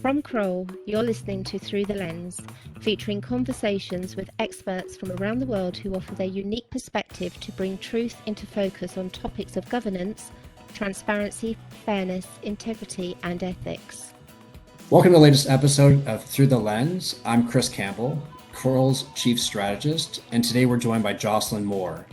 From Kroll, you're listening to Through the Lens, featuring conversations with experts from around the world who offer their unique perspective to bring truth into focus on topics of governance, transparency, fairness, integrity, and ethics. Welcome to the latest episode of Through the Lens. I'm Chris Campbell, Kroll's Chief Strategist, and today we're joined by Jocelyn Moore.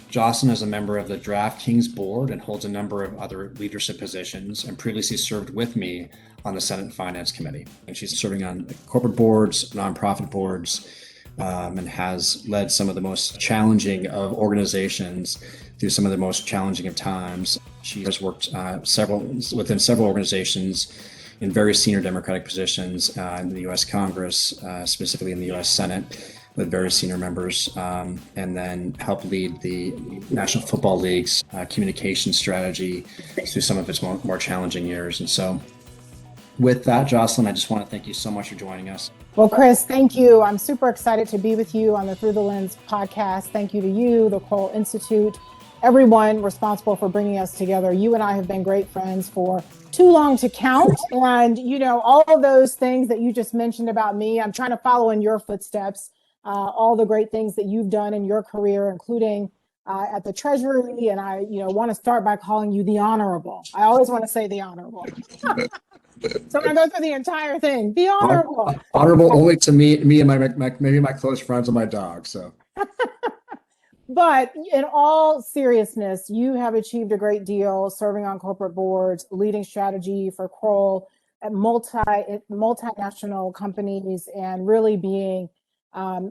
Jocelyn is a member of the DraftKings board and holds a number of other leadership positions and previously served with me on the Senate Finance Committee. And she's serving on corporate boards, nonprofit boards, and has led some of the most challenging of organizations through some of the most challenging of times. She has worked within several organizations in very senior Democratic positions in the U.S. Congress, specifically in the U.S. Senate, with very senior members, and then helped lead the National Football League's communication strategy through some of its more challenging years. And so with that, Jocelyn, I just want to thank you so much for joining us. Well, Chris, thank you. I'm super excited to be with you on the Through the Lens podcast. Thank you to you, the Kroll Institute, everyone responsible for bringing us together. You and I have been great friends for too long to count. And, you know, all of those things that you just mentioned about me, I'm trying to follow in your footsteps. All the great things that you've done in your career, including at the Treasury. And I, want to start by calling you the Honorable. I always want to say the Honorable. So I'm going to go through the entire thing. The Honorable. Honorable only to me and maybe my close friends and my dog. So. But in all seriousness, you have achieved a great deal serving on corporate boards, leading strategy for Kroll at multinational companies, and really being a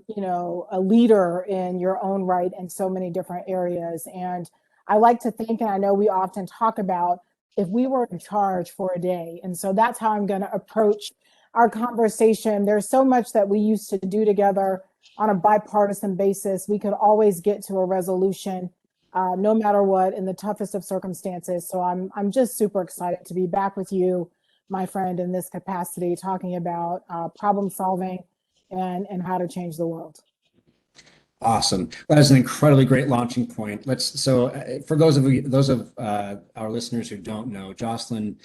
leader in your own right in so many different areas. And I like to think, and I know we often talk about, if we were in charge for a day. And so that's how I'm going to approach our conversation. There's so much that we used to do together on a bipartisan basis. We could always get to a resolution, no matter what, in the toughest of circumstances. So I'm just super excited to be back with you, my friend, in this capacity, talking about problem solving and how to change the world. Awesome. That is an incredibly great launching point. For those of our listeners who don't know, Jocelyn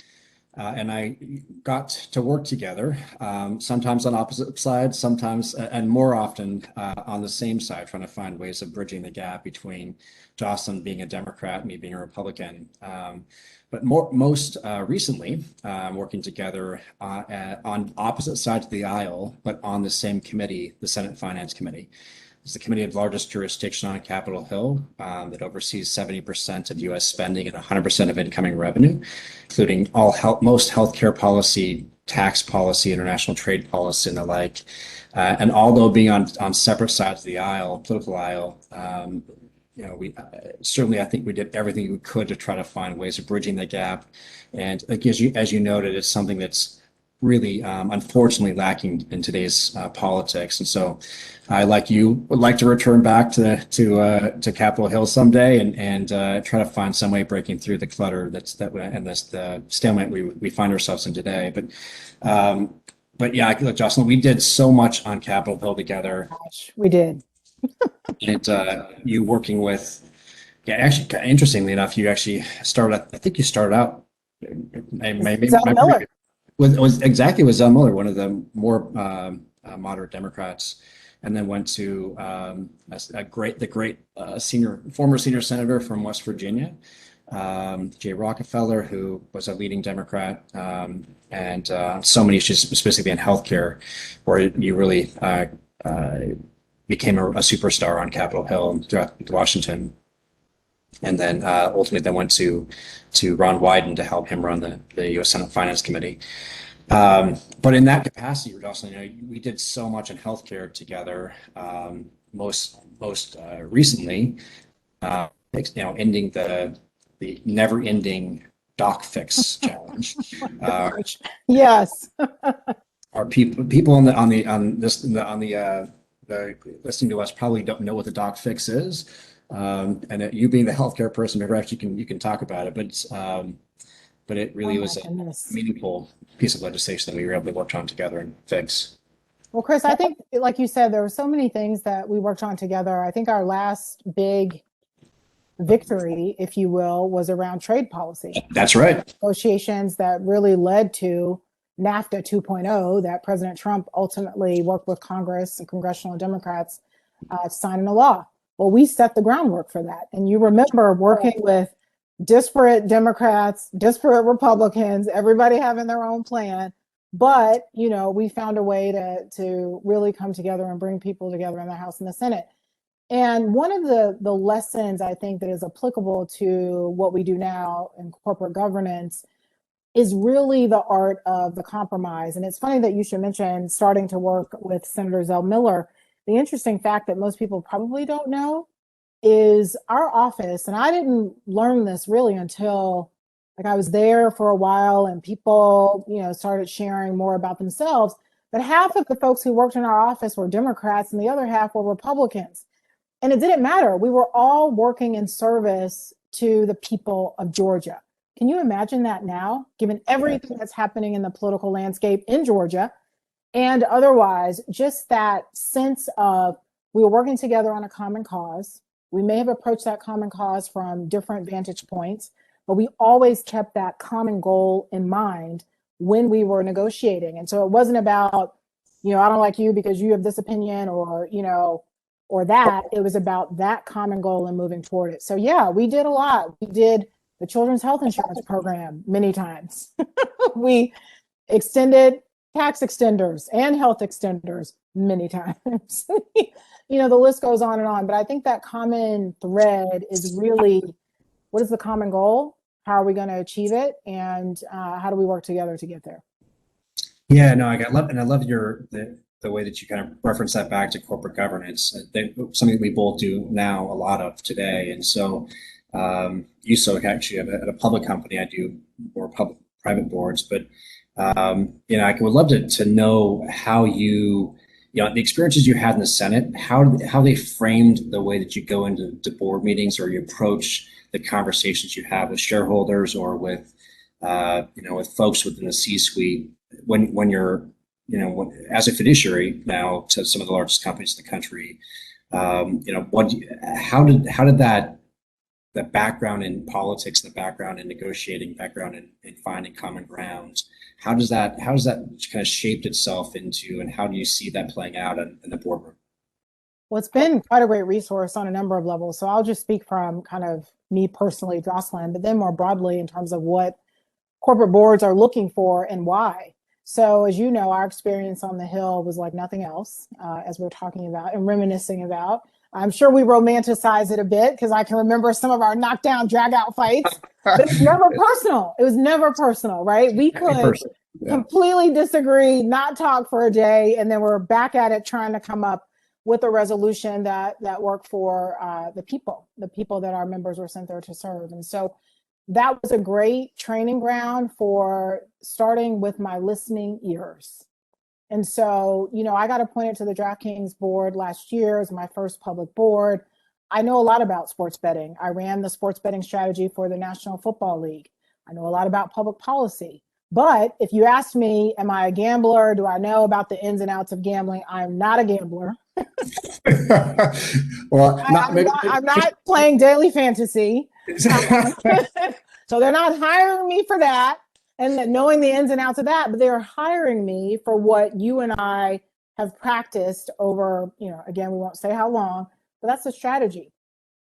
and I got to work together, sometimes on opposite sides, sometimes and more often on the same side, trying to find ways of bridging the gap between Jocelyn being a Democrat, me being a Republican. But most recently, working together on opposite sides of the aisle, but on the same committee, the Senate Finance Committee. It's the committee of largest jurisdiction on Capitol Hill that oversees 70% of U.S. spending and 100% of incoming revenue, including most healthcare policy, tax policy, international trade policy, and the like. And although being on separate sides of the aisle, political aisle, we certainly, I think we did everything we could to try to find ways of bridging the gap. And as you noted, it's something that's really unfortunately lacking in today's politics. And so I, like you, would like to return back to Capitol Hill someday and try to find some way of breaking through the clutter and the stalemate we find ourselves in today. But yeah, Jocelyn, we did so much on Capitol Hill together. Gosh, we did. And you working with, actually, interestingly enough, you actually started out maybe Zell Miller. It was Zell Miller, one of the more moderate Democrats, and then went to the great former senior senator from West Virginia, Jay Rockefeller, who was a leading Democrat, and so many issues, specifically in healthcare, where you really became a superstar on Capitol Hill throughout Washington. And then ultimately went to Ron Wyden to help him run the U.S. Senate Finance Committee. But in that capacity, Jocelyn, we did so much in healthcare together. Most recently, ending the never-ending doc fix challenge. Yes. Our people on the listening to us probably don't know what the doc fix is. And you being the healthcare person, maybe actually you can talk about it, but it really was a meaningful piece of legislation that we were able to work on together and fix. Well, Chris, I think, like you said, there were so many things that we worked on together. I think our last big victory, if you will, was around trade policy. That's right. Negotiations that really led to NAFTA 2.0 that President Trump ultimately worked with Congress and congressional Democrats to sign into law. Well, we set the groundwork for that. And you remember working with disparate Democrats, disparate Republicans, everybody having their own plan. But, you know, we found a way to really come together and bring people together in the House and the Senate. And one of the lessons I think that is applicable to what we do now in corporate governance is really the art of the compromise. And it's funny that you should mention starting to work with Senator Zell Miller. The interesting fact that most people probably don't know is our office, and I didn't learn this really until like I was there for a while and people, you know, started sharing more about themselves, but half of the folks who worked in our office were Democrats and the other half were Republicans. And it didn't matter. We were all working in service to the people of Georgia. Can you imagine that now, given everything that's happening in the political landscape in Georgia and otherwise, just that sense of we were working together on a common cause. We may have approached that common cause from different vantage points, but we always kept that common goal in mind when we were negotiating. And so it wasn't about, you know, I don't like you because you have this opinion or, you know, or that. It was about that common goal and moving toward it. So yeah, we did a lot. We did the children's health insurance program many times. We extended tax extenders and health extenders many times. You know, the list goes on and on, but I think that common thread is really, what is the common goal? How are we going to achieve it? And how do we work together to get there? Yeah, no, I love the way that you kind of reference that back to corporate governance. Something that we both do now a lot of today. And so you so actually at a public company, I do more private boards, but you know, I would love to know how you know, the experiences you had in the Senate, how they framed the way that you go into board meetings or you approach the conversations you have with shareholders or with you know, with folks within the C-suite when you're, you know, as a fiduciary now to some of the largest companies in the country. You know, how did that the background in politics, the background in negotiating, background in finding common grounds, how does that kind of shaped itself into, and how do you see that playing out in the boardroom? Well, it's been quite a great resource on a number of levels. So I'll just speak from kind of me personally, Jocelyn, but then more broadly in terms of what corporate boards are looking for and why. So as you know, our experience on the Hill was like nothing else, as we're talking about and reminiscing about. I'm sure we romanticize it a bit because I can remember some of our knockdown, drag out fights, but it's never personal. It was never personal, right? We could completely disagree, not talk for a day, and then we're back at it trying to come up with a resolution that worked for the people that our members were sent there to serve. And so that was a great training ground for starting with my listening ears. And so, you know, I got appointed to the DraftKings board last year as my first public board. I know a lot about sports betting. I ran the sports betting strategy for the National Football League. I know a lot about public policy. But if you ask me, am I a gambler? Do I know about the ins and outs of gambling? I'm not a gambler. Well, I'm not playing daily fantasy. So they're not hiring me for that and knowing the ins and outs of that, but they're hiring me for what you and I have practiced over, you know, again, we won't say how long, but that's the strategy,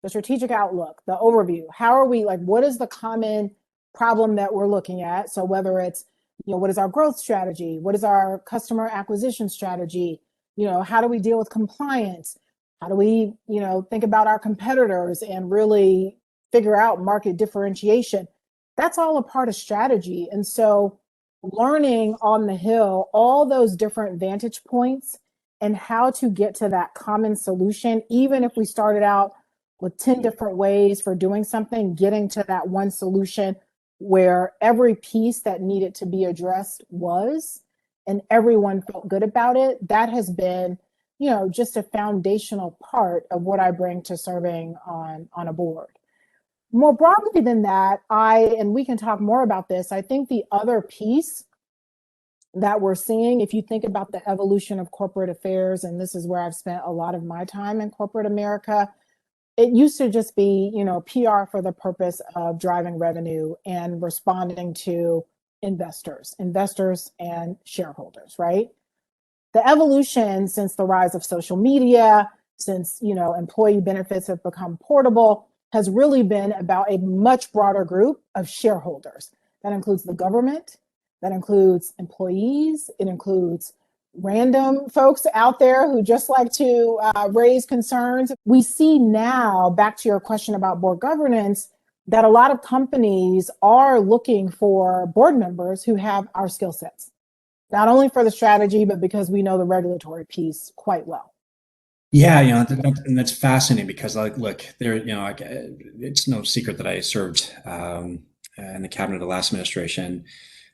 the strategic outlook, the overview. How are we, like, what is the common problem that we're looking at? So whether it's, you know, what is our growth strategy? What is our customer acquisition strategy? You know, how do we deal with compliance? How do we, you know, think about our competitors and really figure out market differentiation? That's all a part of strategy. And so learning on the Hill, all those different vantage points and how to get to that common solution, even if we started out with 10 different ways for doing something, getting to that one solution where every piece that needed to be addressed was, and everyone felt good about it, that has been, you know, just a foundational part of what I bring to serving on a board. More broadly than that, and we can talk more about this, I think the other piece that we're seeing, if you think about the evolution of corporate affairs, and this is where I've spent a lot of my time in corporate America, it used to just be, you know, PR for the purpose of driving revenue and responding to investors and shareholders, right? The evolution since the rise of social media, since, employee benefits have become portable, has really been about a much broader group of shareholders. That includes the government, that includes employees, it includes random folks out there who just like to raise concerns. We see now, back to your question about board governance, that a lot of companies are looking for board members who have our skill sets, not only for the strategy, but because we know the regulatory piece quite well. Yeah, and that's fascinating because, like, look, it's no secret that I served in the cabinet of the last administration,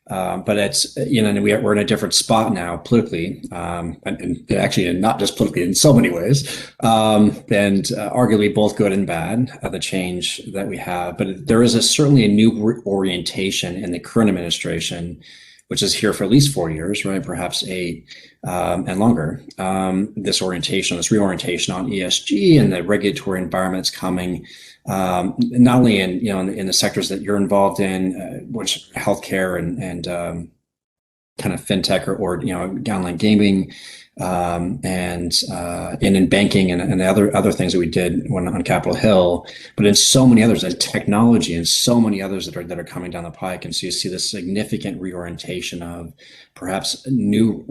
but it's and we're in a different spot now politically, and actually not just politically in so many ways, and arguably both good and bad, the change that we have. But there is certainly a new orientation in the current administration, which is here for at least 4 years, right? Perhaps 8 and longer. This reorientation on ESG and the regulatory environments coming, not only in the sectors that you're involved in, which healthcare and kind of fintech or online gaming, and in banking and the other things that we did on Capitol Hill, but in so many others, and technology and so many others that are coming down the pike. And so you see this significant reorientation of perhaps new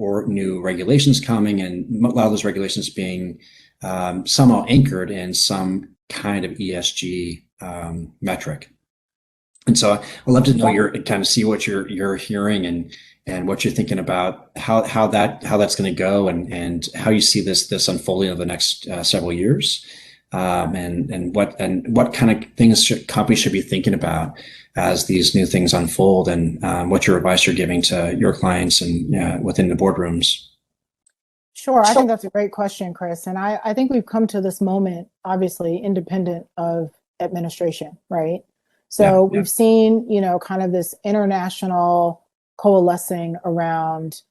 regulations coming, and a lot of those regulations being somehow anchored in some kind of ESG metric. And so I'd love to know kind of see what you're hearing and what you're thinking about how that's going to go, and how you see this unfolding over the next several years, and what kind of things companies should be thinking about as these new things unfold, and what your advice you're giving to your clients and within the boardrooms. Sure, I think that's a great question, Chris. And I think we've come to this moment, obviously, independent of administration, right? So we've seen, kind of this international coalescing around,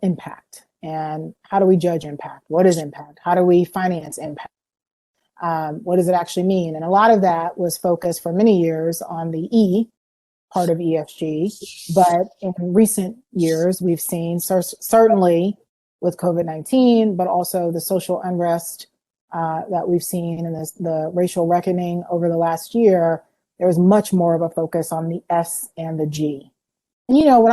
impact, and how do we judge impact? What is impact? How do we finance impact? What does it actually mean? And a lot of that was focused for many years on the E part of ESG, but in recent years, we've seen certainly with COVID-19, but also the social unrest that we've seen and the racial reckoning over the last year, there's much more of a focus on the S and the G. And,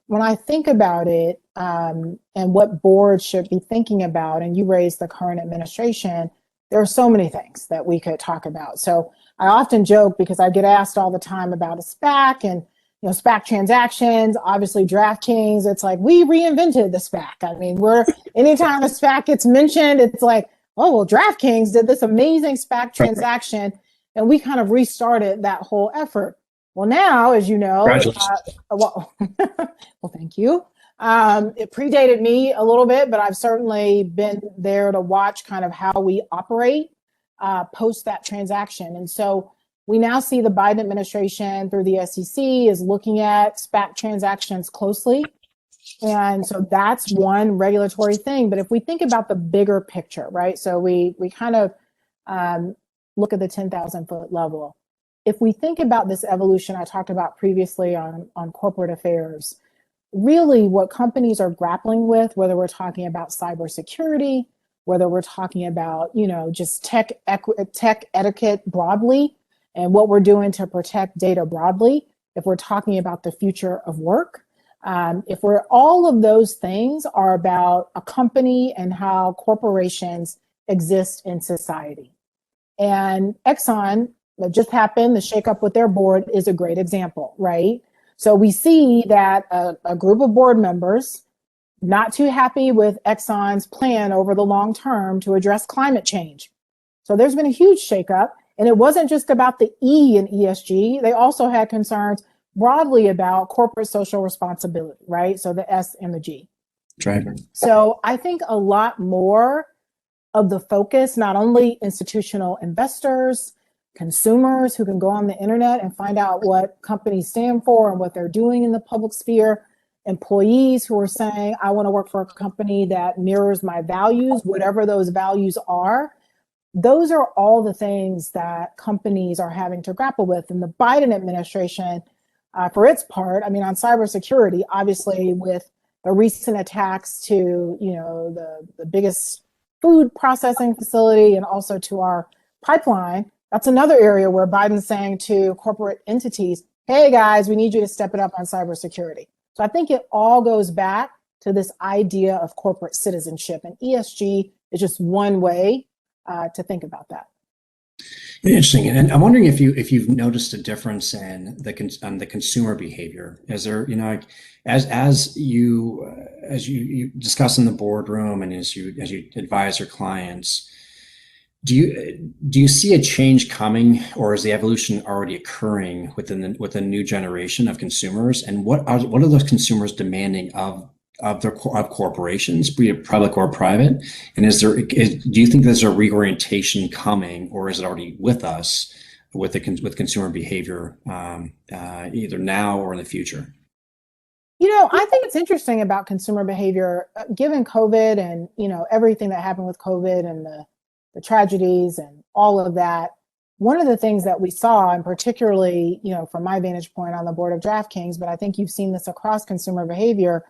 when I think about it, and what boards should be thinking about, and you raised the current administration, there are so many things that we could talk about. So I often joke, because I get asked all the time about a SPAC and SPAC transactions. Obviously, DraftKings, it's like we reinvented the SPAC. I mean, anytime a SPAC gets mentioned, it's like, oh, well, DraftKings did this amazing SPAC transaction, and we kind of restarted that whole effort. Well, now, as you know, well, thank you. It predated me a little bit, but I've certainly been there to watch kind of how we operate post that transaction. And so we now see the Biden administration through the SEC is looking at SPAC transactions closely. And so that's one regulatory thing. But if we think about the bigger picture, right? So we kind of look at the 10,000 foot level. If we think about this evolution I talked about previously on corporate affairs, really what companies are grappling with, whether we're talking about cybersecurity, whether we're talking about, just tech etiquette broadly, and what we're doing to protect data broadly, if we're talking about the future of work, all of those things are about a company and how corporations exist in society. And Exxon, that just happened, the shakeup with their board is a great example, right? So we see that a group of board members not too happy with Exxon's plan over the long term to address climate change. So there's been a huge shakeup, and it wasn't just about the E in ESG. They also had concerns broadly about corporate social responsibility, right? So the S and the G. Right. So I think a lot more of the focus, not only institutional investors, consumers who can go on the internet and find out what companies stand for and what they're doing in the public sphere, employees who are saying, I want to work for a company that mirrors my values, whatever those values are. Those are all the things that companies are having to grapple with. And the Biden administration for its part. I mean, on cybersecurity, obviously with the recent attacks to, the biggest food processing facility and also to our pipeline, that's another area where Biden's saying to corporate entities, hey guys, we need you to step it up on cybersecurity. So I think it all goes back to this idea of corporate citizenship, and ESG is just one way to think about that. Interesting, and I'm wondering if you've noticed a difference in the consumer behavior. Is there, as you discuss in the boardroom and as you advise your clients, do you see a change coming, or is the evolution already occurring with a new generation of consumers? And what are those consumers demanding of corporations, be it public or private? And do you think there's a reorientation coming, or is it already with us with consumer behavior, either now or in the future? I think it's interesting about consumer behavior, given COVID and, everything that happened with COVID and the tragedies and all of that. One of the things that we saw, and particularly, from my vantage point on the board of DraftKings, but I think you've seen this across consumer behavior,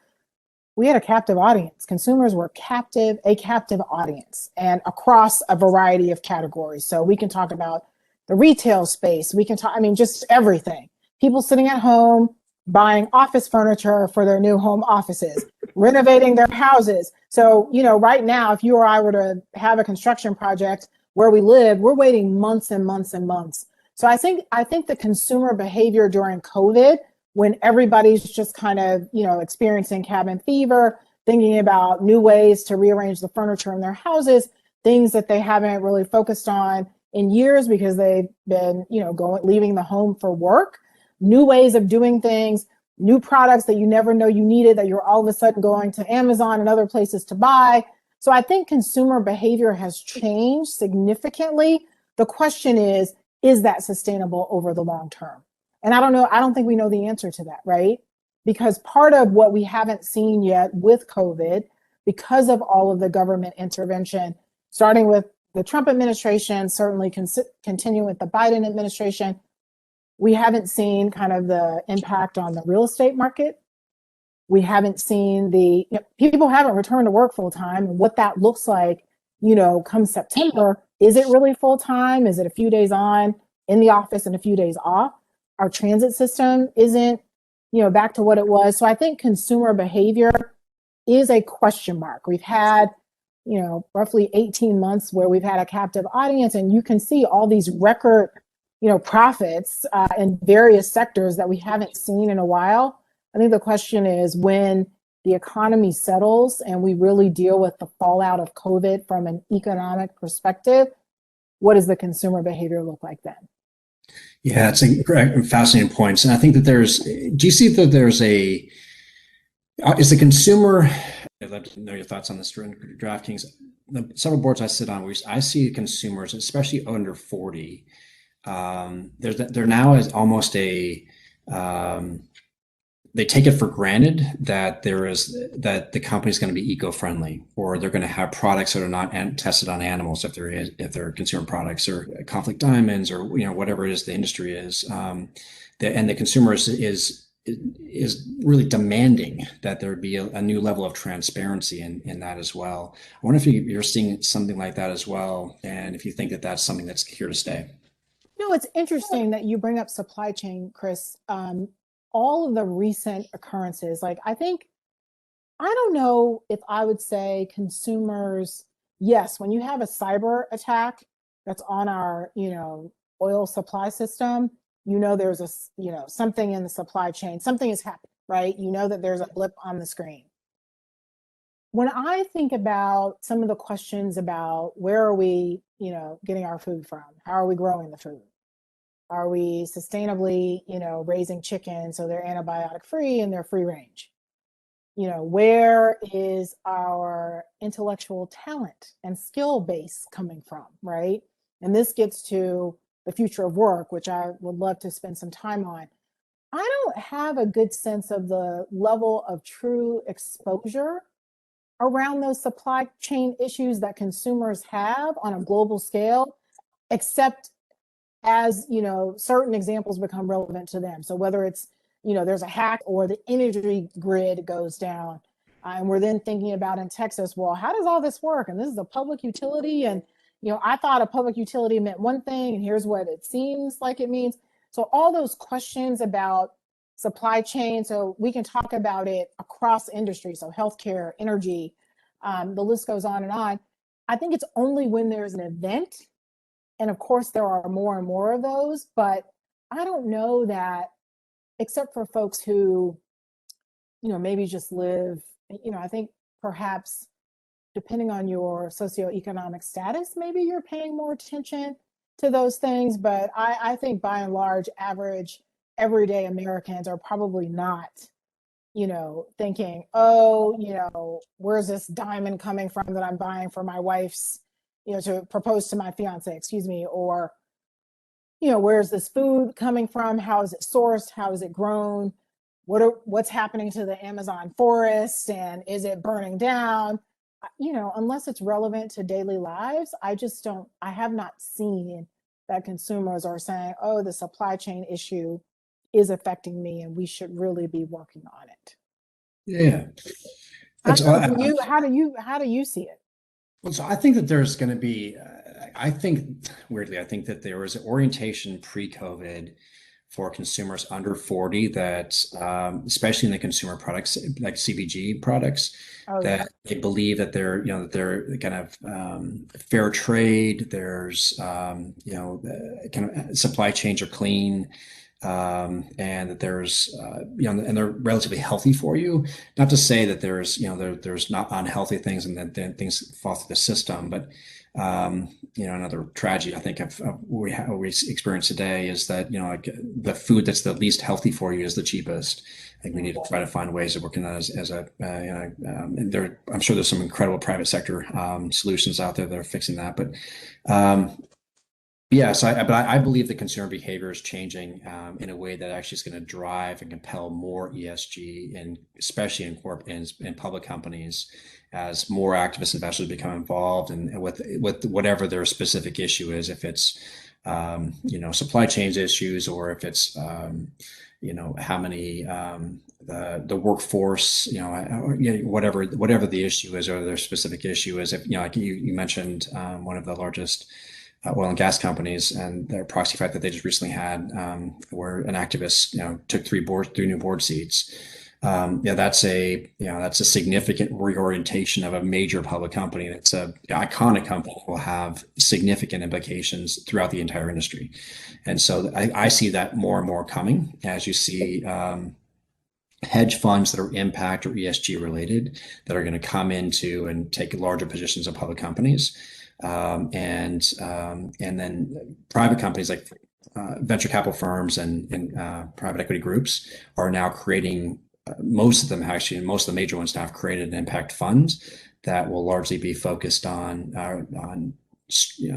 we had a captive audience. Consumers were a captive audience, and across a variety of categories. So we can talk about the retail space. We can talk, just everything. People sitting at home, buying office furniture for their new home offices, renovating their houses. So, right now, if you or I were to have a construction project where we live, we're waiting months and months and months. So I think the consumer behavior during COVID, when everybody's just kind of, experiencing cabin fever, thinking about new ways to rearrange the furniture in their houses, things that they haven't really focused on in years because they've been, leaving the home for work, new ways of doing things, new products that you never know you needed that you're all of a sudden going to Amazon and other places to buy. So I think consumer behavior has changed significantly. The question is that sustainable over the long term? And I don't know, I don't think we know the answer to that, right? Because part of what we haven't seen yet with COVID, because of all of the government intervention, starting with the Trump administration, certainly continuing with the Biden administration, we haven't seen kind of the impact on the real estate market. We haven't seen people haven't returned to work full time, and what that looks like, come September. Is it really full time? Is it a few days on in the office and a few days off? Our transit system isn't, back to what it was. So I think consumer behavior is a question mark. We've had, roughly 18 months where we've had a captive audience, and you can see all these record, profits in various sectors that we haven't seen in a while. I think the question is, when the economy settles and we really deal with the fallout of COVID from an economic perspective, what does the consumer behavior look like then? Yeah, it's a fascinating points. And I think that do you see that is the consumer, I'd love to know your thoughts on this, DraftKings. Several boards I sit on, I see consumers, especially under 40, they're now as almost they take it for granted that the company's going to be eco-friendly, or they're going to have products that are not tested on animals if they're consumer products, or conflict diamonds, or whatever it is the industry is. And the consumer is really demanding that there be a new level of transparency in that as well. I wonder if you're seeing something like that as well, and if you think that that's something that's here to stay. It's interesting that you bring up supply chain, Chris. All of the recent occurrences, I don't know if I would say consumers, yes, when you have a cyber attack that's on our, oil supply system, there's something in the supply chain, something has happened, right? That there's a blip on the screen. When I think about some of the questions about where are we, getting our food from? How are we growing the food? Are we sustainably, raising chickens so they're antibiotic free and they're free range? Where is our intellectual talent and skill base coming from, right? And this gets to the future of work, which I would love to spend some time on. I don't have a good sense of the level of true exposure around those supply chain issues that consumers have on a global scale, except as certain examples become relevant to them. So whether it's there's a hack or the energy grid goes down. And we're then thinking about in Texas, well, how does all this work? And this is a public utility. And, I thought a public utility meant one thing, and here's what it seems like it means. So all those questions about supply chain, so we can talk about it across industry. So healthcare, energy, the list goes on and on. I think it's only when there's an event, and of course there are more and more of those, but I don't know that, except for folks who, maybe just live, I think perhaps depending on your socioeconomic status, maybe you're paying more attention to those things. But I think by and large, average everyday Americans are probably not, thinking, oh, where's this diamond coming from that I'm buying for my wife's, to propose to my fiance, excuse me, or, where's this food coming from? How is it sourced? How is it grown? What's happening to the Amazon forest, and is it burning down? Unless it's relevant to daily lives, I have not seen that consumers are saying, oh, the supply chain issue is affecting me and we should really be working on it. Yeah. How do you see it? Well, so I think that there's going to be, weirdly, I think that there was an orientation pre-COVID for consumers under 40 that, especially in the consumer products, like CPG products, that they believe that they're kind of fair trade. There's, kind of supply chains are clean. And that there's, and they're relatively healthy for you. Not to say that there's not unhealthy things and then things fall through the system, but another tragedy I think of we experience today is that like the food that's the least healthy for you is the cheapest. I think we need to try to find ways of working that as a and I'm sure there's some incredible private sector solutions out there that are fixing that, but yeah, so I believe the consumer behavior is changing in a way that actually is going to drive and compel more ESG, and especially in public companies, as more activist investors become involved and with whatever their specific issue is, if it's supply chains issues, or if it's how many the workforce, whatever the issue is, or their specific issue is. If like you mentioned one of the largest oil and gas companies and their proxy fight that they just recently had, where an activist, took three new board seats. That's a significant reorientation of a major public company. It's a iconic company, will have significant implications throughout the entire industry. And so I see that more and more coming as you see hedge funds that are impact or ESG related that are going to come into and take larger positions of public companies. And then private companies like venture capital firms and private equity groups are now creating, most of the major ones now have created an impact funds that will largely be focused on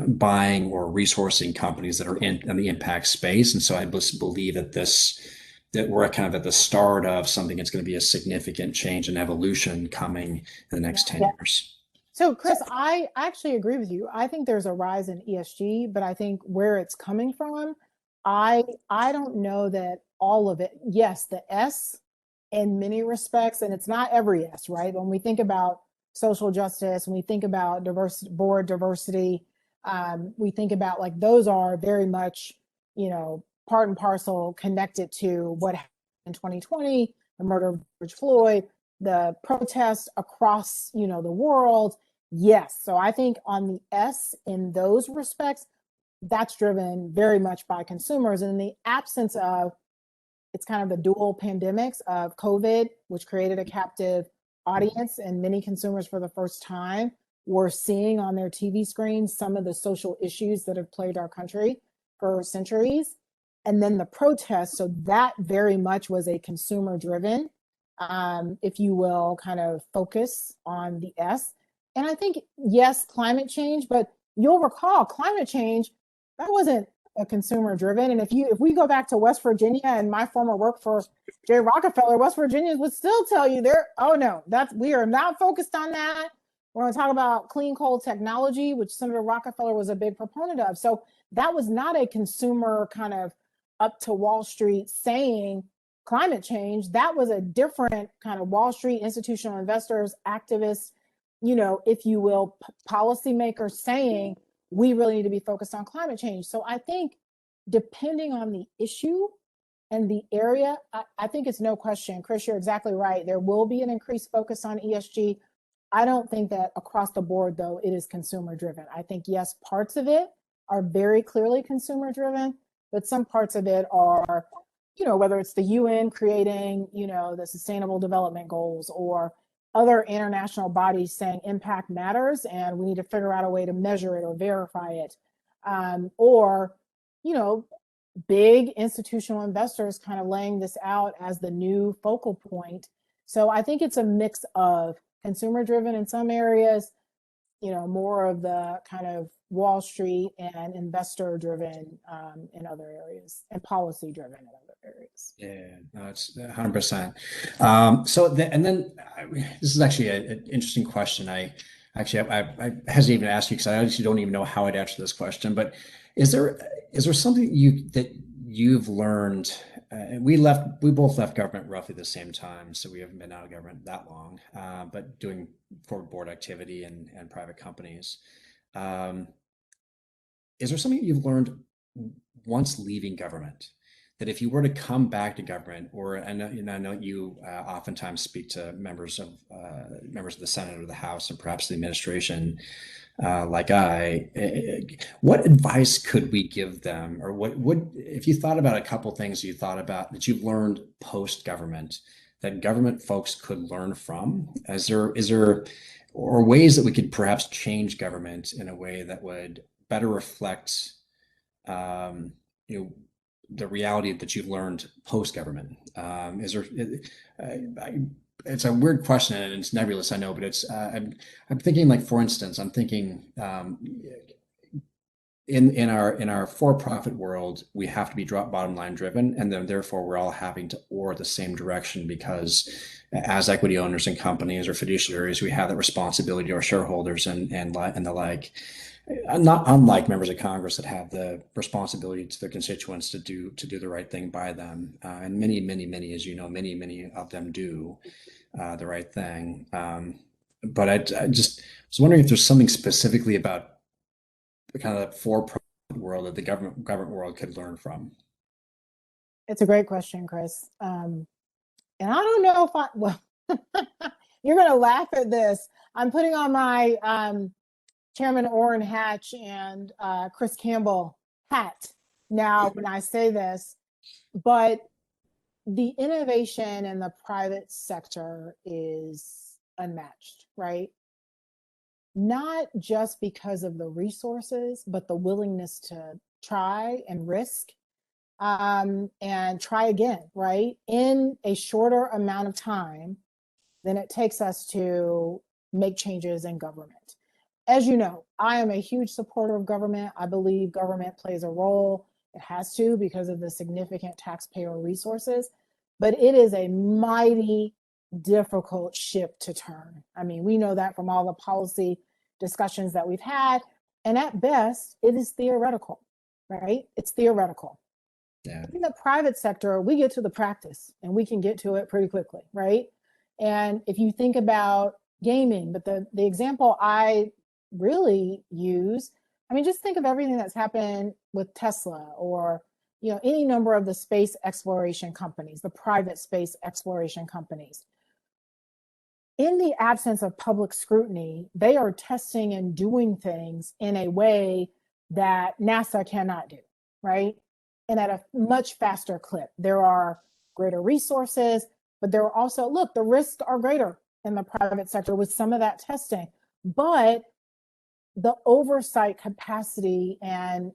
buying or resourcing companies that are in the impact space. And so I just believe that we're kind of at the start of something that's going to be a significant change and evolution coming in the next 10 years. So, Chris, I actually agree with you. I think there's a rise in ESG, but I think where it's coming from, I don't know that all of it. Yes, the S in many respects, and it's not every S, right? When we think about social justice, when we think about board diversity, we think about like those are very much, part and parcel connected to what happened in 2020, the murder of George Floyd, the protests across, the world. Yes. So I think on the S in those respects, that's driven very much by consumers. And in the absence of, it's kind of the dual pandemics of COVID, which created a captive audience, and many consumers for the first time were seeing on their TV screens some of the social issues that have plagued our country for centuries. And then the protests. So that very much was a consumer driven, if you will, kind of focus on the S. And I think, yes, climate change, but you'll recall climate change, that wasn't a consumer driven. And if we go back to West Virginia and my former work for Jay Rockefeller, West Virginians would still tell you we are not focused on that. We're going to talk about clean coal technology, which Senator Rockefeller was a big proponent of. So that was not a consumer kind of up to Wall Street saying climate change, that was a different kind of Wall Street institutional investors, activists, if you will, policymakers saying we really need to be focused on climate change. So I think depending on the issue and the area, I think it's no question, Chris, you're exactly right. There will be an increased focus on ESG. I don't think that across the board, though, it is consumer driven. I think, yes, parts of it are very clearly consumer driven, but some parts of it are, whether it's the UN creating, the Sustainable Development Goals, or other international bodies saying impact matters and we need to figure out a way to measure it or verify it, or, big institutional investors kind of laying this out as the new focal point. So I think it's a mix of consumer driven in some areas, more of the kind of Wall Street and investor driven in other areas, and policy driven in other areas. Yeah, no, it's 100%. This is actually an interesting question. I hesitate even to ask you because I actually don't even know how I'd answer this question. But is there something that you've learned? We both left government roughly the same time, so we haven't been out of government that long. But doing corporate board activity and private companies, is there something you've learned once leaving government that if you were to come back to government, or I know you oftentimes speak to members of the Senate or the House and perhaps the administration, what advice could we give them, or what would, if you thought about a couple things you thought about that you've learned post government that government folks could learn from? Is there or ways that we could perhaps change government in a way that would better reflect the reality that you've learned post-government? It's a weird question and it's nebulous, I know, but it's I'm thinking, like, for instance, I'm thinking in our for-profit world, we have to be bottom line driven, and then therefore we're all having to oar the same direction, because as equity owners in companies or fiduciaries, we have that responsibility to our shareholders and the like. Not unlike members of Congress that have the responsibility to their constituents to do the right thing by them, and many, as you know, many of them do the right thing. But I just was wondering if there's something specifically about the kind of for-profit world that the government world could learn from. It's a great question, Chris. And I don't know if you're going to laugh at this. I'm putting on my Chairman Orrin Hatch and Chris Campbell hat now when I say this, but the innovation in the private sector is unmatched, right? Not just because of the resources, but the willingness to try and risk and try again, right? In a shorter amount of time than it takes us to make changes in government. As you know, I am a huge supporter of government. I believe government plays a role. It has to, because of the significant taxpayer resources, but it is a mighty difficult ship to turn. I mean, we know that from all the policy discussions that we've had, and at best, it is theoretical, right? It's theoretical. Yeah. In the private sector, we get to the practice and we can get to it pretty quickly, right? And if you think about gaming, but the example I really use, I mean, just think of everything that's happened with Tesla, or any number of the space exploration companies, the private space exploration companies. In the absence of public scrutiny, they are testing and doing things in a way that NASA cannot do, right? And at a much faster clip. There are greater resources, but there are also, look, the risks are greater in the private sector with some of that testing, but the oversight capacity and,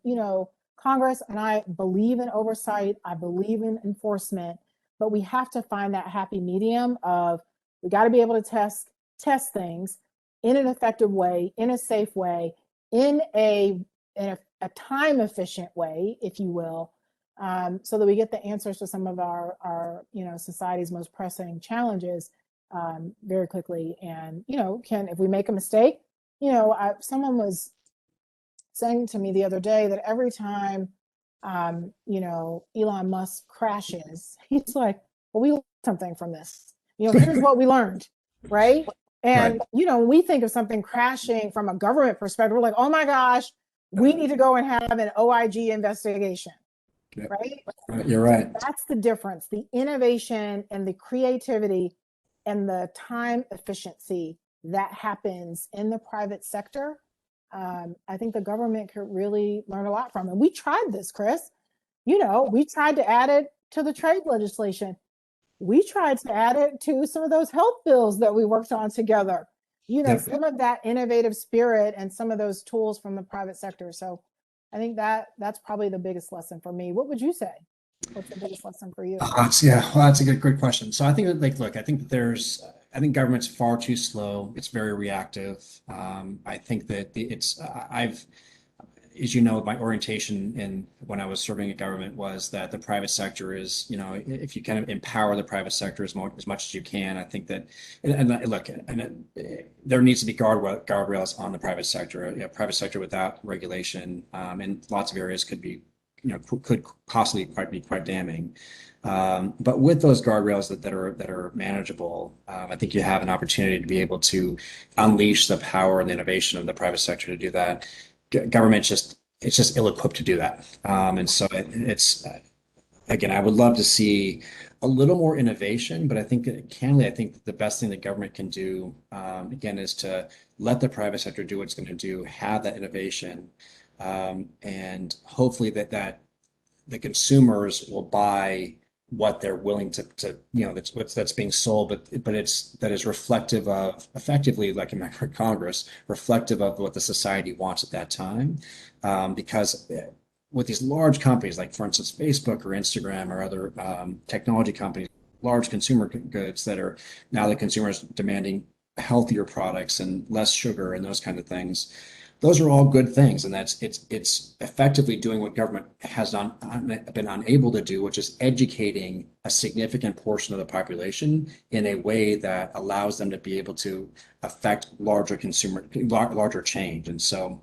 Congress, and I believe in oversight, I believe in enforcement, but we have to find that happy medium of, we got to be able to test things in an effective way, in a safe way, in a time efficient way, if you will, so that we get the answers to some of our society's most pressing challenges very quickly. And if we make a mistake, someone was saying to me the other day that every time Elon Musk crashes, he's like, well, we learned something from this. Here's what we learned, right? And, when we think of something crashing from a government perspective, we're like, oh my gosh, we need to go and have an OIG investigation, right? You're right. So that's the difference, the innovation and the creativity and the time efficiency that happens in the private sector. I think the government could really learn a lot from. And we tried this, Chris. We tried to add it to the trade legislation. We tried to add it to some of those health bills that we worked on together. Some of that innovative spirit and some of those tools from the private sector. So I think that's probably the biggest lesson for me. What would you say? What's the biggest lesson for you? That's a good question. So I think that, look, I think government's far too slow. It's very reactive. I think that as you know, my orientation when I was serving in government was that the private sector is, if you kind of empower the private sector as much as you can, I think that, there needs to be guardrails on the private sector. Private sector without regulation in lots of areas could possibly be quite damning. But with those guardrails that are manageable, I think you have an opportunity to be able to unleash the power and the innovation of the private sector to do that. Government it's just ill-equipped to do that. And so again, I would love to see a little more innovation, but I think the best thing that government can do, again, is to let the private sector do what it's going to do, have that innovation, and hopefully that the consumers will buy what they're willing to that's being sold, but that is reflective of, effectively, like in Congress, reflective of what the society wants at that time. Because with these large companies, like for instance, Facebook or Instagram or other technology companies, large consumer goods that are now the consumers demanding healthier products and less sugar and those kind of things. Those are all good things, and it's effectively doing what government has been unable to do, which is educating a significant portion of the population in a way that allows them to be able to affect larger change. And so,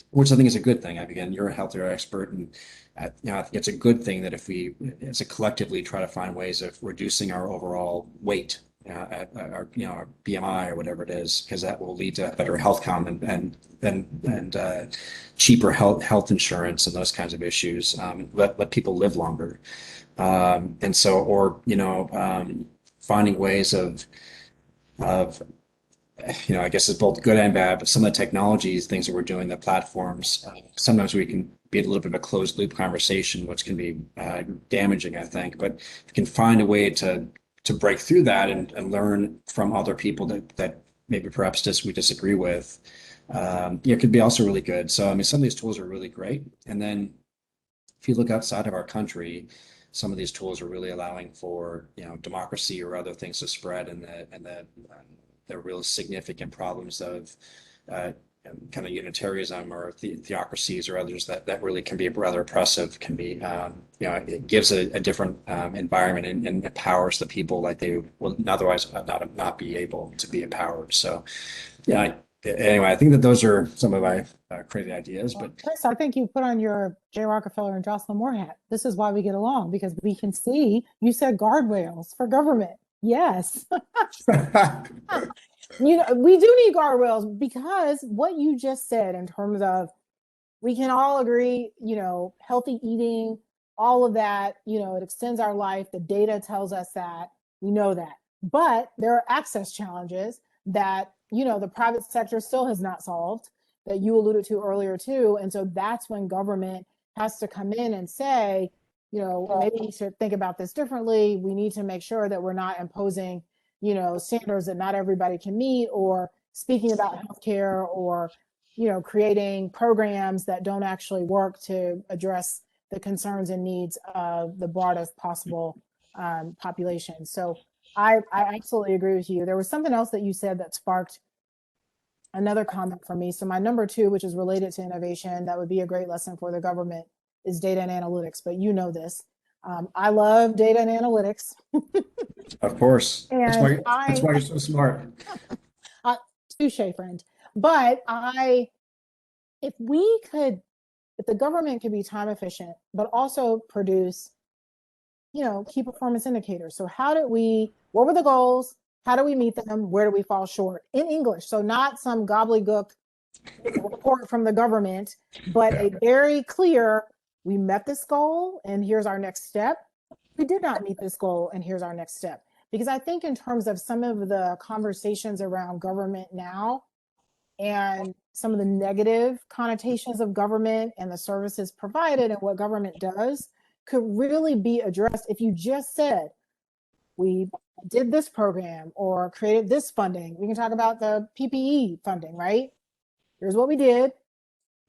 which I think is a good thing. Again, you're a healthcare expert, and I think it's a good thing that if we, as a collectively, try to find ways of reducing our overall weight at our BMI or whatever it is, because that will lead to better health and cheaper health insurance and those kinds of issues. Let people live longer, and so, or finding ways of I guess it's both good and bad, but some of the technologies, things that we're doing, the platforms, sometimes we can be a little bit of a closed loop conversation, which can be damaging, I think. But if you can find a way to break through that and learn from other people that maybe perhaps we disagree with, it could be also really good. So, I mean, some of these tools are really great. And then if you look outside of our country, some of these tools are really allowing for, democracy or other things to spread, and the real significant problems of kind of unitarianism or theocracies or others that really can be rather oppressive, can be, it gives a different environment and empowers the people like they will otherwise not be able to be empowered. So, anyway, I think that those are some of my crazy ideas. But Chris, I think you put on your Jay Rockefeller and Jocelyn Moore hat. This is why we get along, because we can see, you said guardrails for government. Yes. We do need guardrails, because what you just said in terms of, we can all agree, healthy eating, all of that, it extends our life. The data tells us that, we know that. But there are access challenges that, the private sector still has not solved, that you alluded to earlier too. And so that's when government has to come in and say, maybe we should think about this differently. We need to make sure that we're not imposing, standards that not everybody can meet, or speaking about healthcare, or, creating programs that don't actually work to address the concerns and needs of the broadest possible population. So I absolutely agree with you. There was something else that you said that sparked another comment from me. So my number 2, which is related to innovation, that would be a great lesson for the government, is data and analytics. But you know this. I love data and analytics. Of course. That's why you're so smart. Touche, friend. But if the government could be time efficient, but also produce key performance indicators. So what were the goals? How do we meet them? Where do we fall short? In English. So not some gobbledygook report from the government, but a very clear, we met this goal and here's our next step. We did not meet this goal and here's our next step. Because I think in terms of some of the conversations around government now and some of the negative connotations of government and the services provided and what government does could really be addressed if you just said, we did this program or created this funding. We can talk about the PPE funding, right? Here's what we did.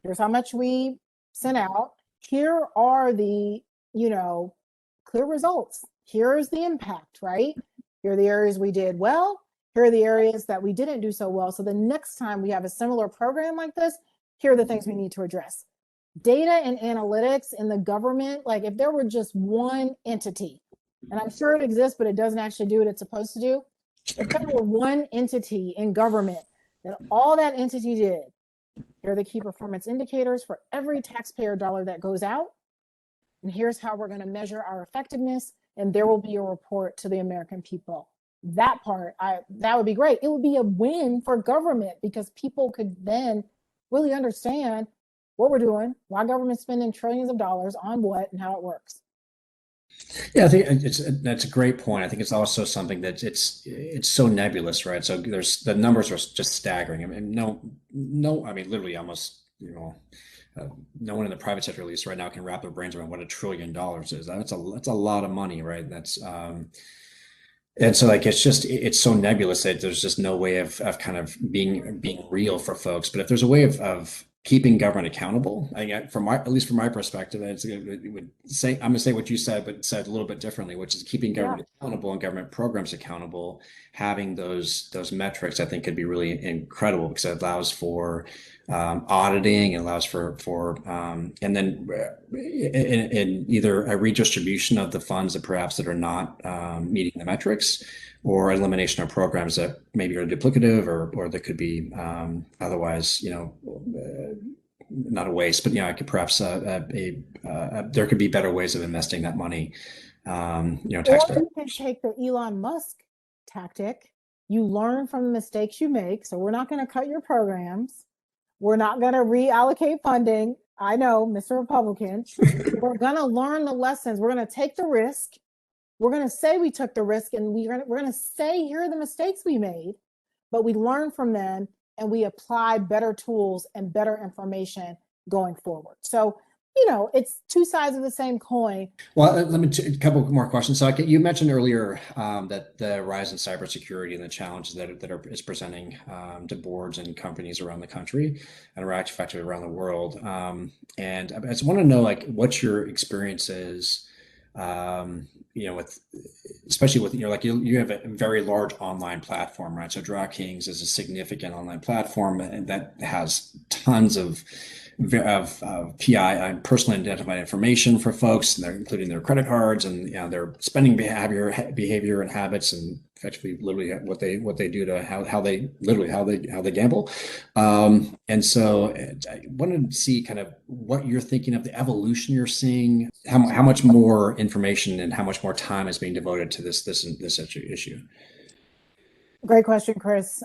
Here's how much we sent out. Here are the, clear results. Here's the impact, right? Here are the areas we did well. Here are the areas that we didn't do so well. So the next time we have a similar program like this, here are the things we need to address. Data and analytics in the government, like if there were just one entity, and I'm sure it exists, but it doesn't actually do what it's supposed to do. If there were one entity in government that all that entity did, here are the key performance indicators for every taxpayer dollar that goes out. And here's how we're going to measure our effectiveness. And there will be a report to the American people. That part, that would be great. It would be a win for government because people could then really understand what we're doing, why government's spending trillions of dollars on what and how it works. Yeah, I think that's a great point. I think it's also something that it's so nebulous, right? So the numbers are just staggering. I mean, I mean, literally almost, no one in the private sector, at least right now, can wrap their brains around what $1 trillion is. That's a lot of money, right? And so like it's so nebulous that there's just no way of kind of being real for folks. But if there's a way of keeping government accountable, at least from my perspective, it would say, I'm gonna say what you said, but said a little bit differently, which is keeping government accountable and government programs accountable. Having those metrics, I think, could be really incredible because it allows for auditing, it allows for and then in either a redistribution of the funds that perhaps that are not meeting the metrics, or elimination of programs that maybe are duplicative or that could be otherwise, not a waste, but I could perhaps there could be better ways of investing that money. Taxpayer. Or you can take the Elon Musk tactic. You learn from the mistakes you make. So we're not going to cut your programs. We're not going to reallocate funding. I know, Mr. Republican. We're going to learn the lessons. We're going to take the risk. We're going to say we took the risk, and we're going to say, here are the mistakes we made, but we learn from them and we apply better tools and better information going forward. So, it's two sides of the same coin. Well, let me a couple more questions. So you mentioned earlier that the rise in cybersecurity and the challenges that is presenting to boards and companies around the country and effectively around the world. And I just want to know, like, what your experience is, especially with, you have a very large online platform, right? So DraftKings is a significant online platform and that has tons of PI, personally identified information for folks, and they're including their credit cards and their spending behavior and habits, and effectively literally what they do to how they gamble. And so I wanted to see kind of what you're thinking of the evolution you're seeing, how much more information and how much more time is being devoted to this issue. Great question, Chris.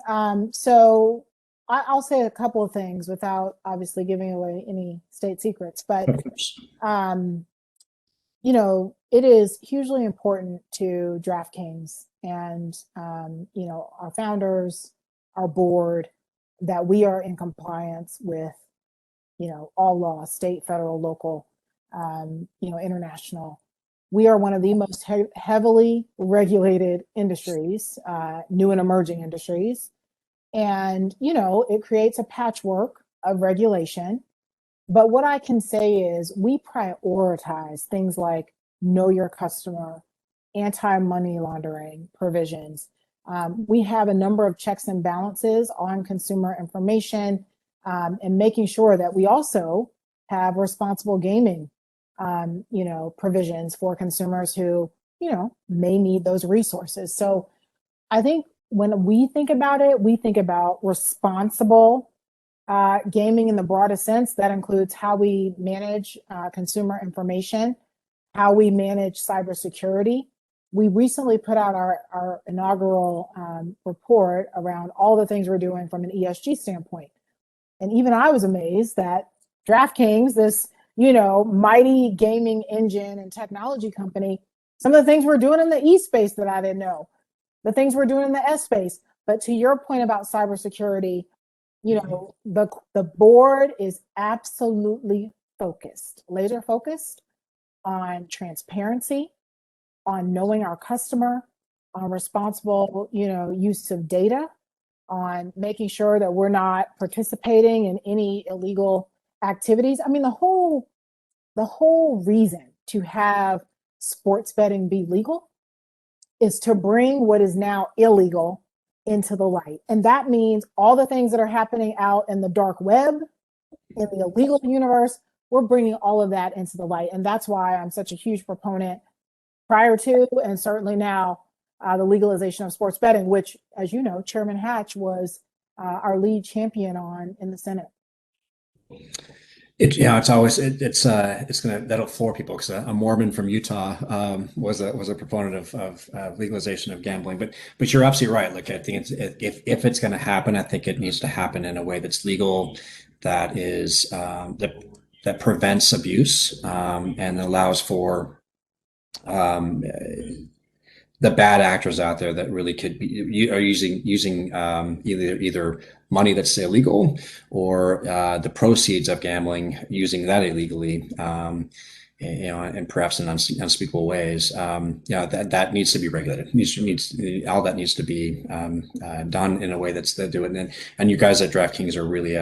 So I'll say a couple of things without obviously giving away any state secrets, but it is hugely important to DraftKings and our founders, our board, that we are in compliance with all laws, state, federal, local, international. We are one of the most heavily regulated industries, new and emerging industries. And, it creates a patchwork of regulation. But what I can say is we prioritize things like know your customer, anti-money laundering provisions. We have a number of checks and balances on consumer information, and making sure that we also have responsible gaming, provisions for consumers who, may need those resources. So I think when we think about it, we think about responsible gaming in the broadest sense. That includes how we manage consumer information, how we manage cybersecurity. We recently put out our inaugural report around all the things we're doing from an ESG standpoint. And even I was amazed that DraftKings, this, mighty gaming engine and technology company, some of the things we're doing in the E space that I didn't know, the things we're doing in the S space. But to your point about cybersecurity, the board is absolutely focused, laser focused on transparency, on knowing our customer, on responsible, use of data, on making sure that we're not participating in any illegal activities. I mean, the whole reason to have sports betting be legal is to bring what is now illegal into the light. And that means all the things that are happening out in the dark web, in the illegal universe, we're bringing all of that into the light. And that's why I'm such a huge proponent prior to, and certainly now, the legalization of sports betting, which, as you know, Chairman Hatch was our lead champion on in the Senate. That'll floor people, because a Mormon from Utah was a proponent of legalization of gambling. But you're absolutely right. Look, I think if it's going to happen, I think it needs to happen in a way that's legal, that is that prevents abuse, and allows for the bad actors out there that really could be are using either money that's illegal, or the proceeds of gambling, using that illegally, and perhaps in unspeakable ways. That needs to be regulated. All that needs to be done in a way that's they do it. And you guys at DraftKings are really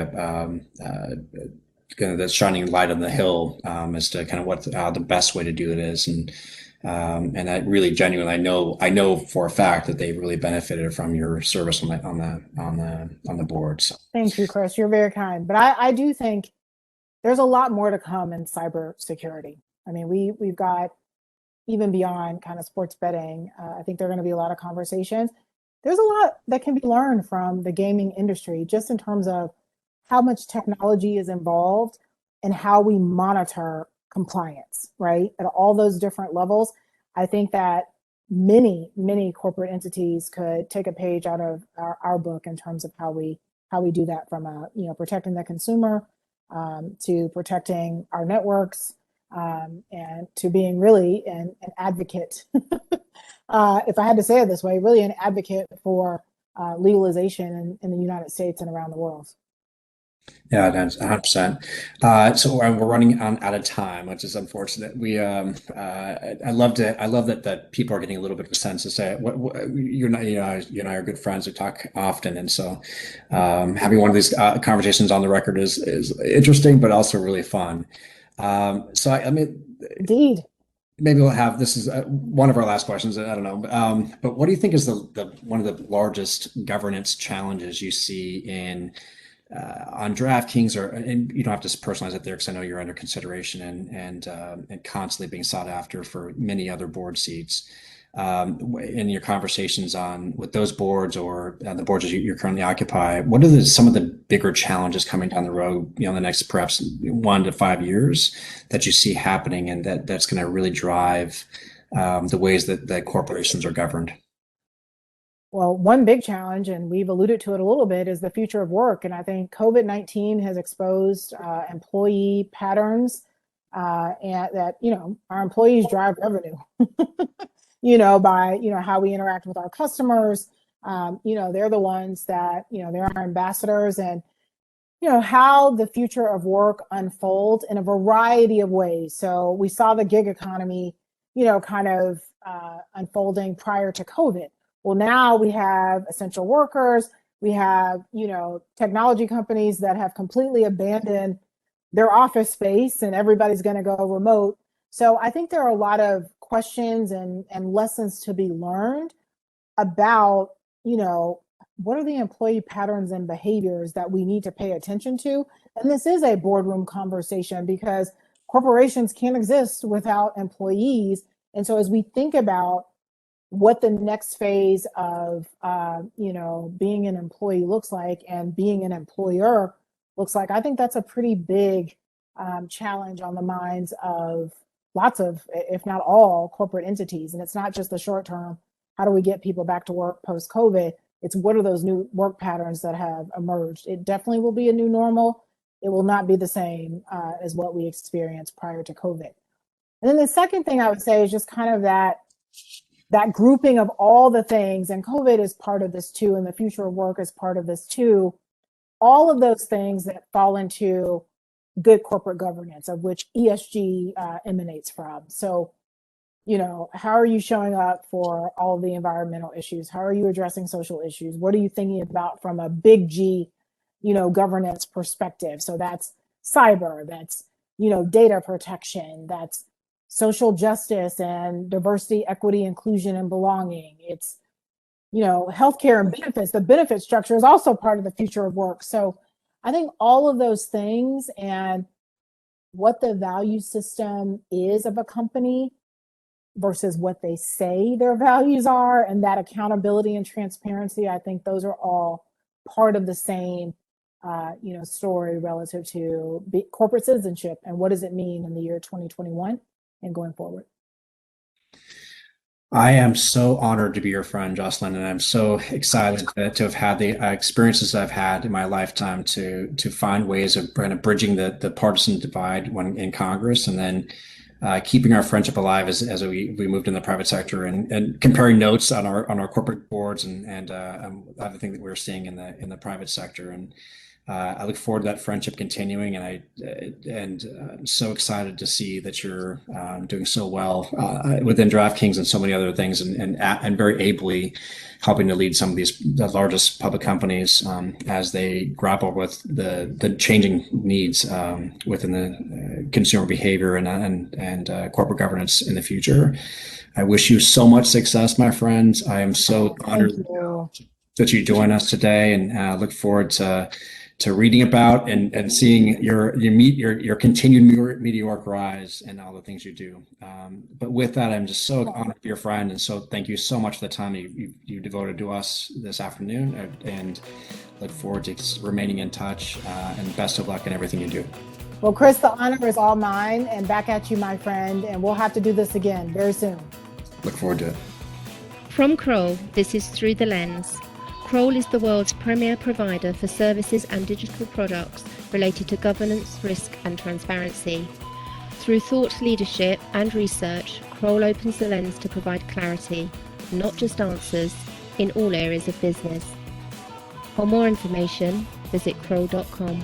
kind of the shining light on the hill as to kind of what the best way to do it is. And I really genuinely, I know for a fact that they really benefited from your service on the board. So. Thank you, Chris. You're very kind. But I do think there's a lot more to come in cybersecurity. I mean, we've got, even beyond kind of sports betting, I think there are going to be a lot of conversations. There's a lot that can be learned from the gaming industry, just in terms of how much technology is involved and how we monitor compliance, right? At all those different levels. I think that many corporate entities could take a page out of our book in terms of how we do that, from protecting the consumer, to protecting our networks, and to being really an advocate, if I had to say it this way, really an advocate for legalization in the United States and around the world. Yeah, that's 100%. So we're running out of time, which is unfortunate. I love that people are getting a little bit of a sense to say you and I are good friends. We talk often, and so having one of these conversations on the record is interesting, but also really fun. So I mean, indeed. Maybe we'll have, this is one of our last questions. I don't know, but what do you think is the one of the largest governance challenges you see on DraftKings, and you don't have to personalize it there, because I know you're under consideration and constantly being sought after for many other board seats. In your conversations with those boards, or the boards that you currently occupy, what are some of the bigger challenges coming down the road, in the next perhaps 1 to 5 years, that you see happening, and that's going to really drive the ways that corporations are governed? Well, one big challenge, and we've alluded to it a little bit, is the future of work. And I think COVID-19 has exposed employee patterns, and that, our employees drive revenue, by, how we interact with our customers. They're the ones that, they're our ambassadors, and, how the future of work unfolds in a variety of ways. So we saw the gig economy, kind of unfolding prior to COVID. Well, now we have essential workers, we have, technology companies that have completely abandoned their office space, and everybody's going to go remote. So I think there are a lot of questions and lessons to be learned about, what are the employee patterns and behaviors that we need to pay attention to? And this is a boardroom conversation, because corporations can't exist without employees. And so as we think about what the next phase of, being an employee looks like, and being an employer looks like, I think that's a pretty big challenge on the minds of lots of, if not all, corporate entities. And it's not just the short term, how do we get people back to work post-COVID? It's what are those new work patterns that have emerged? It definitely will be a new normal. It will not be the same as what we experienced prior to COVID. And then the second thing I would say is just kind of that grouping of all the things, and COVID is part of this too, and the future of work is part of this too. All of those things that fall into good corporate governance, of which ESG emanates from. So, how are you showing up for all of the environmental issues? How are you addressing social issues? What are you thinking about from a big G, governance perspective? So that's cyber, that's, data protection, that's social justice and diversity, equity, inclusion, and belonging. It's, healthcare and benefits. The benefit structure is also part of the future of work. So I think all of those things and what the value system is of a company versus what they say their values are, and that accountability and transparency, I think those are all part of the same story relative to corporate citizenship and what does it mean in the year 2021 and going forward. I am so honored to be your friend, Jocelyn, and I'm so excited to have had the experiences I've had in my lifetime to find ways of kind of bridging the partisan divide when in Congress, and then keeping our friendship alive as we moved in the private sector, and comparing notes on our corporate boards and everything that we're seeing in the private sector. And I look forward to that friendship continuing, and I'm so excited to see that you're doing so well within DraftKings and so many other things, and very ably helping to lead some of the largest public companies as they grapple with the changing needs within the consumer behavior and corporate governance in the future. I wish you so much success, my friends. I am so honored that you join us today, and look forward to reading about and seeing your continued meteoric rise and all the things you do. But with that, I'm just so honored to be your friend, and so thank you so much for the time you devoted to us this afternoon, and look forward to remaining in touch, and best of luck in everything you do. Well, Chris, the honor is all mine, and back at you, my friend, and we'll have to do this again very soon. Look forward to it. From Kroll, this is Through the Lens. Kroll is the world's premier provider for services and digital products related to governance, risk, and transparency. Through thought leadership and research, Kroll opens the lens to provide clarity, not just answers, in all areas of business. For more information, visit kroll.com.